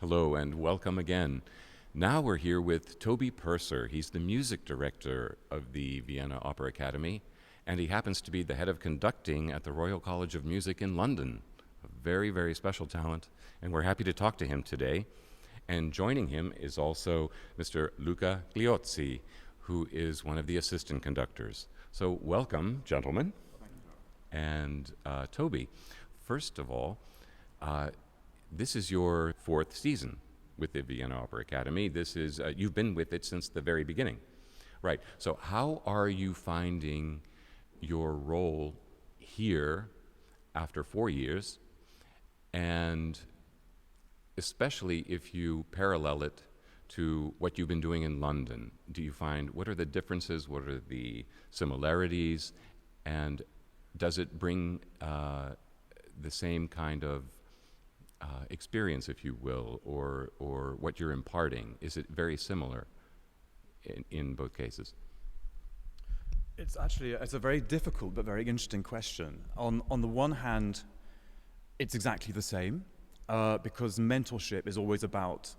Hello and welcome again. Now we're here with Toby Purser. He's the music director of the Vienna Opera Academy, and he happens to be the head of conducting at the Royal College of Music in London. A very, very special talent, and we're happy to talk to him today. And joining him is also Mr. Luca Gliozzi, who is one of the assistant conductors. So welcome, gentlemen. And Toby, first of all, this is your fourth season with the Vienna Opera Academy. This is you've been with it since the very beginning, right? So how are you finding your role here after 4 years, and especially if you parallel it to what you've been doing in London? Do you find, what are the differences, what are the similarities, and does it bring the same kind of experience, if you will, or what you're imparting? Is it very similar in both cases? It's a very difficult but very interesting question. On the one hand, it's exactly the same because mentorship is always about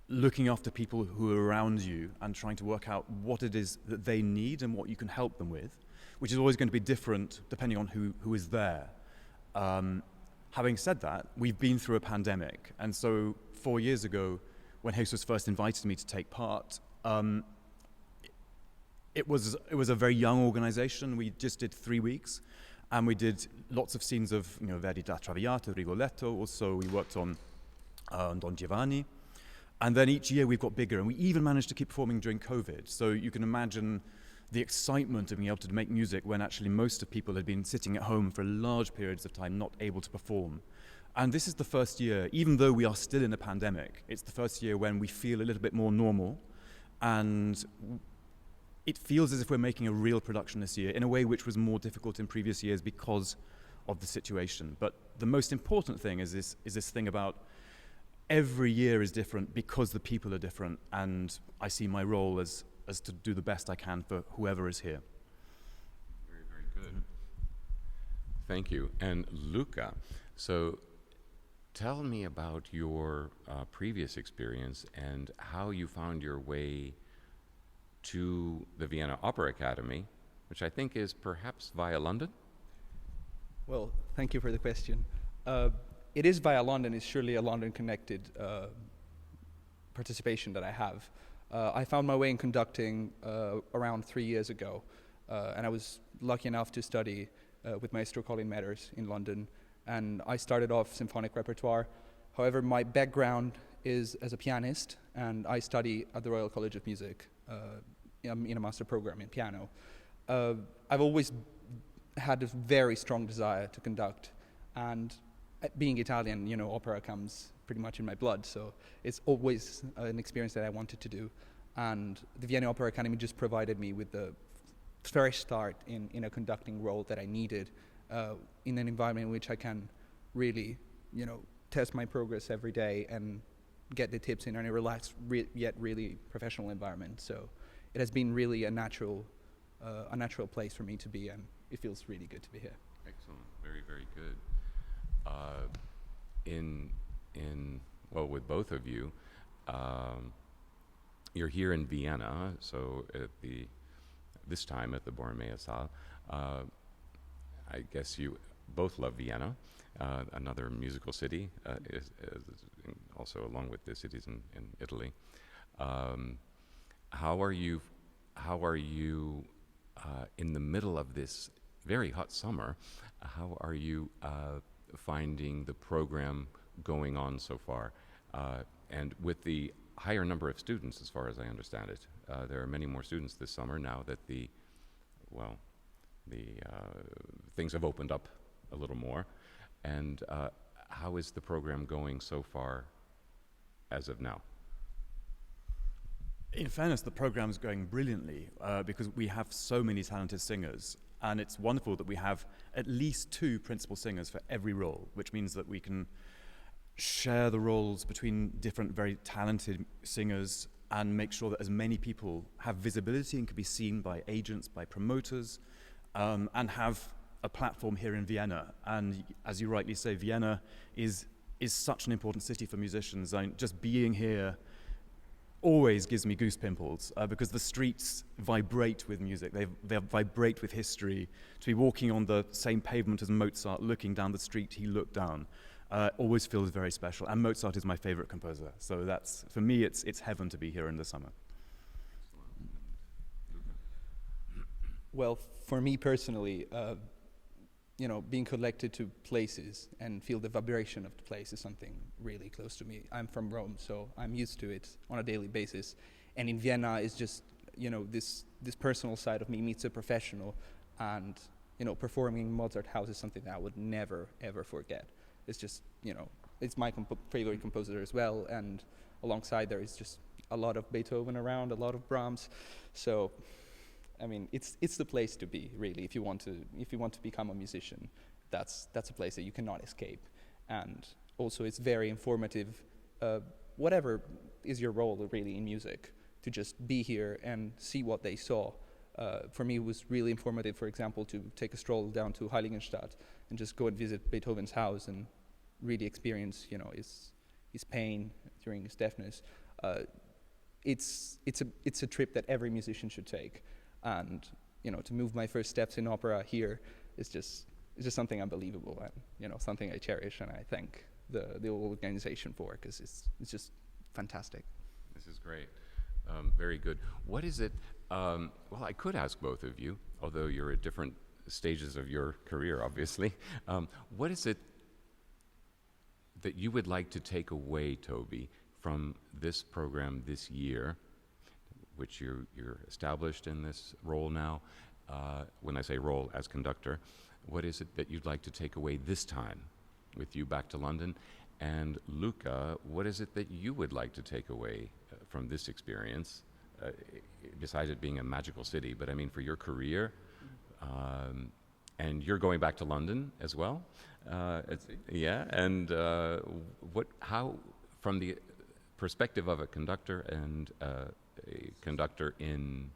looking after people who are around you and trying to work out what it is that they need and what you can help them with, which is always going to be different depending on who is there. Having said that, we've been through a pandemic, and so 4 years ago, when Jesus first invited me to take part, it was a very young organization. We just did 3 weeks, and we did lots of scenes of Verdi La Traviata, Rigoletto. Also, we worked on Don Giovanni, and then each year we've got bigger, and we even managed to keep performing during COVID. So you can imagine the excitement of being able to make music when actually most of people had been sitting at home for large periods of time, not able to perform. And this is the first year, even though we are still in a pandemic, it's the first year when we feel a little bit more normal, and it feels as if we're making a real production this year in a way which was more difficult in previous years because of the situation. But the most important thing is this thing about every year is different because the people are different, and I see my role as to do the best I can for whoever is here. Very, very good. Thank you. And Luca, so tell me about your previous experience and how you found your way to the Vienna Opera Academy, which I think is perhaps via London? Well, thank you for the question. It is via London. It's surely a London-connected participation that I have. I found my way in conducting around 3 years ago, and I was lucky enough to study with Maestro Colin Metters in London, and I started off symphonic repertoire. However, my background is as a pianist, and I study at the Royal College of Music in a master program in piano. I've always had a very strong desire to conduct, and being Italian, opera comes pretty much in my blood, so it's always an experience that I wanted to do. And the Vienna Opera Academy just provided me with the fresh start in a conducting role that I needed in an environment in which I can really, test my progress every day and get the tips in a relaxed yet really professional environment. So it has been really a natural place for me to be, and it feels really good to be here. Excellent. Very, very good. Well, with both of you, you're here in Vienna, so this time at the Borromeo Saal. I guess you both love Vienna, another musical city, is also along with the cities in Italy. How are you in the middle of this very hot summer? How are you finding the program going on so far? And with the higher number of students, as far as I understand it, there are many more students this summer now that the things have opened up a little more. And how is the program going so far as of now? In fairness, the program is going brilliantly because we have so many talented singers, and it's wonderful that we have at least 2 principal singers for every role, which means that we can share the roles between different very talented singers and make sure that as many people have visibility and can be seen by agents, by promoters, and have a platform here in Vienna. And as you rightly say, Vienna is is such an important city for musicians. Just being here always gives me goose pimples because the streets vibrate with music. They vibrate with history. To be walking on the same pavement as Mozart, looking down the street he looked down, always feels very special. And Mozart is my favorite composer. So that's, for me, it's heaven to be here in the summer. Well, for me personally, being connected to places and feel the vibration of the place is something really close to me. I'm from Rome, so I'm used to it on a daily basis. And in Vienna is just, this personal side of me meets a professional, and, performing Mozart House is something that I would never, ever forget. It's just, it's my favorite composer as well, and alongside there is just a lot of Beethoven around, a lot of Brahms. So, I mean, it's the place to be, really. If you want to become a musician, that's a place that you cannot escape. And also, it's very informative. Whatever is your role, really, in music, to just be here and see what they saw. For me, it was really informative, for example, to take a stroll down to Heiligenstadt and just go and visit Beethoven's house and really experience, his pain during his deafness. It's a trip that every musician should take. And to move my first steps in opera here is just something unbelievable, and something I cherish, and I thank the organization for, because it's just fantastic. This is great. Very good. What is it? Well, I could ask both of you, although you're at different stages of your career, obviously. What is it that you would like to take away, Toby, from this program this year, which you're established in this role now? When I say role, as conductor, what is it that you'd like to take away this time with you back to London? And Luca, what is it that you would like to take away from this experience, besides it being a magical city, but I mean for your career? And you're going back to London as well? Yeah, and how, from the perspective of a conductor and a conductor in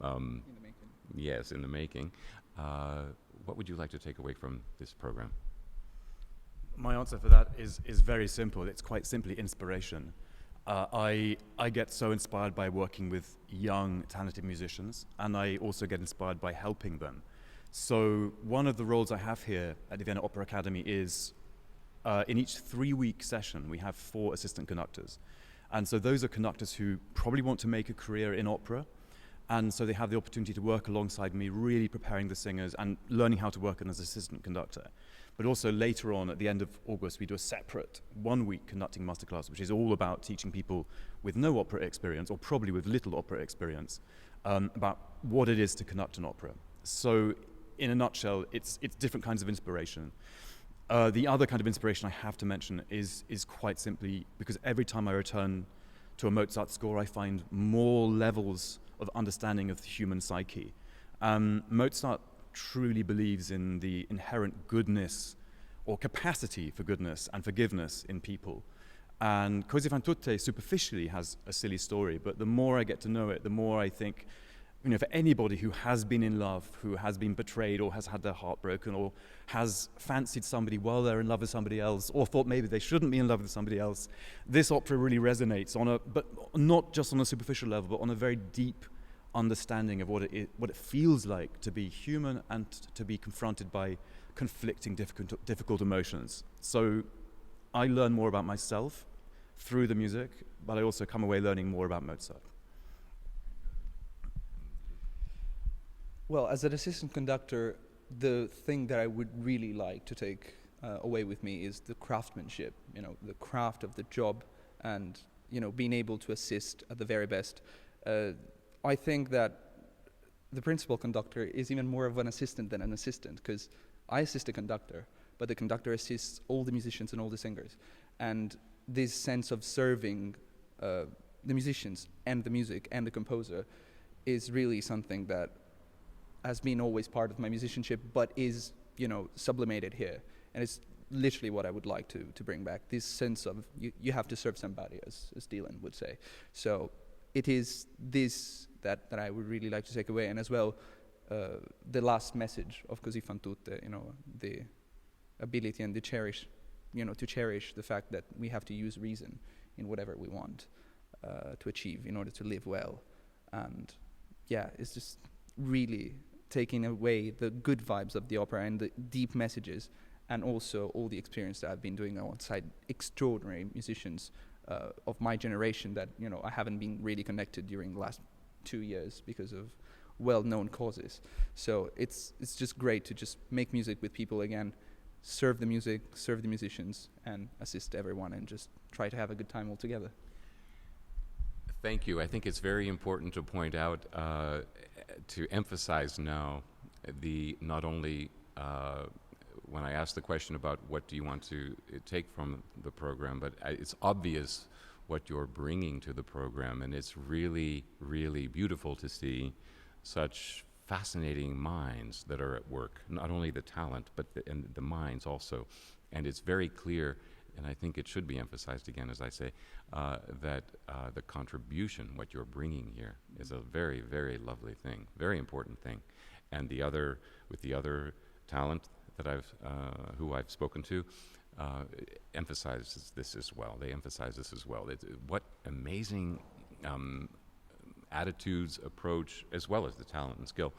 the making. Yes, in the making. What would you like to take away from this program? My answer for that is very simple. It's quite simply inspiration. I get so inspired by working with young, talented musicians, and I also get inspired by helping them. So one of the roles I have here at the Vienna Opera Academy is in each 3-week session, we have 4 assistant conductors. And so those are conductors who probably want to make a career in opera. And so they have the opportunity to work alongside me, really preparing the singers and learning how to work as an assistant conductor. But also later on, at the end of August, we do a separate 1-week conducting masterclass, which is all about teaching people with no opera experience, or probably with little opera experience, about what it is to conduct an opera. So in a nutshell, it's different kinds of inspiration. The other kind of inspiration I have to mention is quite simply because every time I return to a Mozart score, I find more levels of understanding of the human psyche. Mozart truly believes in the inherent goodness or capacity for goodness and forgiveness in people. And Così fan tutte superficially has a silly story, but the more I get to know it, the more I think, for anybody who has been in love, who has been betrayed or has had their heart broken or has fancied somebody while they're in love with somebody else or thought maybe they shouldn't be in love with somebody else, this opera really resonates but not just on a superficial level, but on a very deep understanding of what it feels like to be human and to be confronted by conflicting, difficult emotions. So I learn more about myself through the music, but I also come away learning more about Mozart. Well, as an assistant conductor, the thing that I would really like to take away with me is the craftsmanship, the craft of the job, and being able to assist at the very best. I think that the principal conductor is even more of an assistant than an assistant, because I assist the conductor, but the conductor assists all the musicians and all the singers. And this sense of serving the musicians and the music and the composer is really something that has been always part of my musicianship, but is, sublimated here. And it's literally what I would like to bring back, this sense of you have to serve somebody, as Dylan would say. So it is this that I would really like to take away, and as well, the last message of Così fan tutte, the ability and the cherish to cherish the fact that we have to use reason in whatever we want to achieve in order to live well. And yeah, it's just really taking away the good vibes of the opera and the deep messages, and also all the experience that I've been doing alongside extraordinary musicians of my generation that I haven't been really connected during the last 2 years because of well-known causes. So it's just great to just make music with people again, serve the music, serve the musicians, and assist everyone, and just try to have a good time all together. Thank you. I think it's very important to point out, to emphasize now, not only when I asked the question about what do you want to take from the program, but it's obvious what you're bringing to the program, and it's really, really beautiful to see such fascinating minds that are at work, not only the talent, but the minds also. And it's very clear, and I think it should be emphasized again, as I say, that the contribution, what you're bringing here, is a very, very lovely thing, very important thing. And with the other talent that who I've spoken to, emphasizes this as well. They emphasize this as well. What amazing attitudes, approach, as well as the talent and skill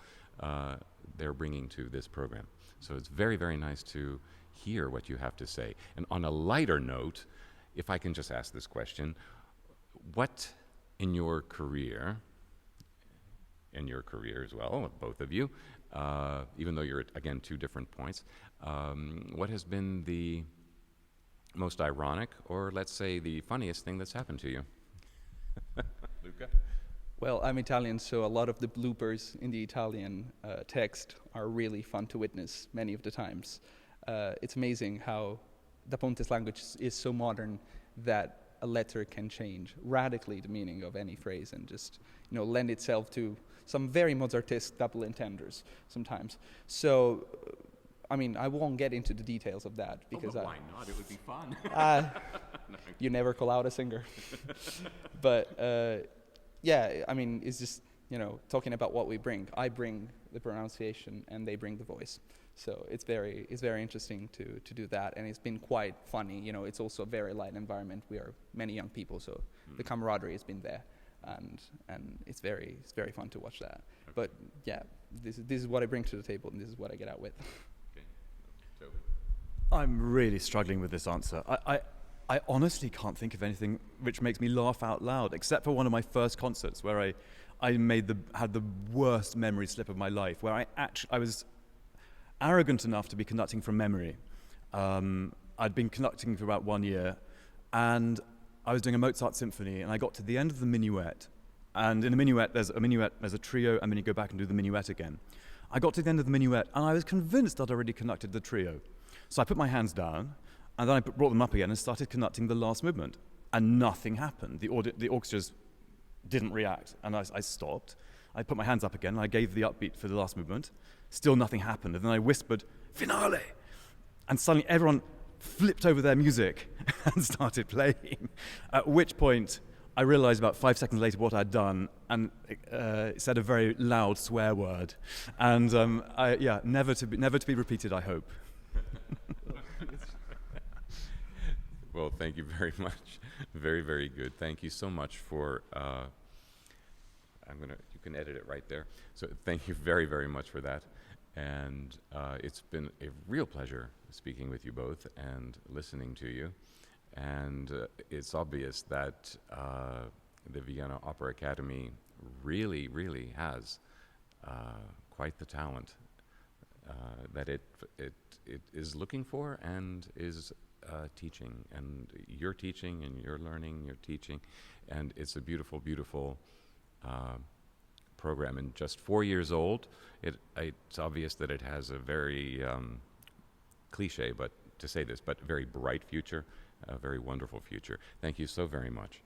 they're bringing to this program. So it's very, very nice to hear what you have to say. And on a lighter note, if I can just ask this question, what in your career as well, both of you, even though you're at, again, 2 different points, what has been the most ironic, or let's say the funniest thing that's happened to you? Luca? Well, I'm Italian, so a lot of the bloopers in the Italian text are really fun to witness many of the times. It's amazing how Da Ponte's language is so modern that a letter can change radically the meaning of any phrase and just lend itself to some very Mozartesque double entendres sometimes. So, I mean, I won't get into the details of that because why not? It would be fun. You never call out a singer. But yeah, I mean, it's just talking about what we bring. I bring the pronunciation, and they bring the voice. So it's very interesting to do that, and it's been quite funny. It's also a very light environment. We are many young people, so the camaraderie has been there, and it's very fun to watch that. Okay. But yeah, this is what I bring to the table, and this is what I get out with. Okay. Toby. I'm really struggling with this answer. I honestly can't think of anything which makes me laugh out loud, except for one of my first concerts where I had the worst memory slip of my life, where I was arrogant enough to be conducting from memory. I'd been conducting for about 1 year, and I was doing a Mozart symphony, and I got to the end of the minuet, and in the minuet, there's a trio, and then you go back and do the minuet again. I got to the end of the minuet, and I was convinced I'd already conducted the trio. So I put my hands down, and then I brought them up again and started conducting the last movement, and nothing happened. The orchestras didn't react, and I stopped. I put my hands up again, and I gave the upbeat for the last movement. Still nothing happened, and then I whispered, "Finale!" And suddenly everyone flipped over their music and started playing, at which point I realized about 5 seconds later what I'd done, and said a very loud swear word. And never to be repeated, I hope. Well, thank you very much. Very, very good. Thank you so much for, you can edit it right there. So thank you very, very much for that. And it's been a real pleasure speaking with you both and listening to you. And it's obvious that the Vienna Opera Academy really, really has quite the talent that it is looking for and is teaching. And you're teaching, and you're learning, you're teaching. And it's a beautiful, beautiful program. And just 4 years old, it's obvious that it has a very cliche, but to say this, but very bright future, a very wonderful future. Thank you so very much.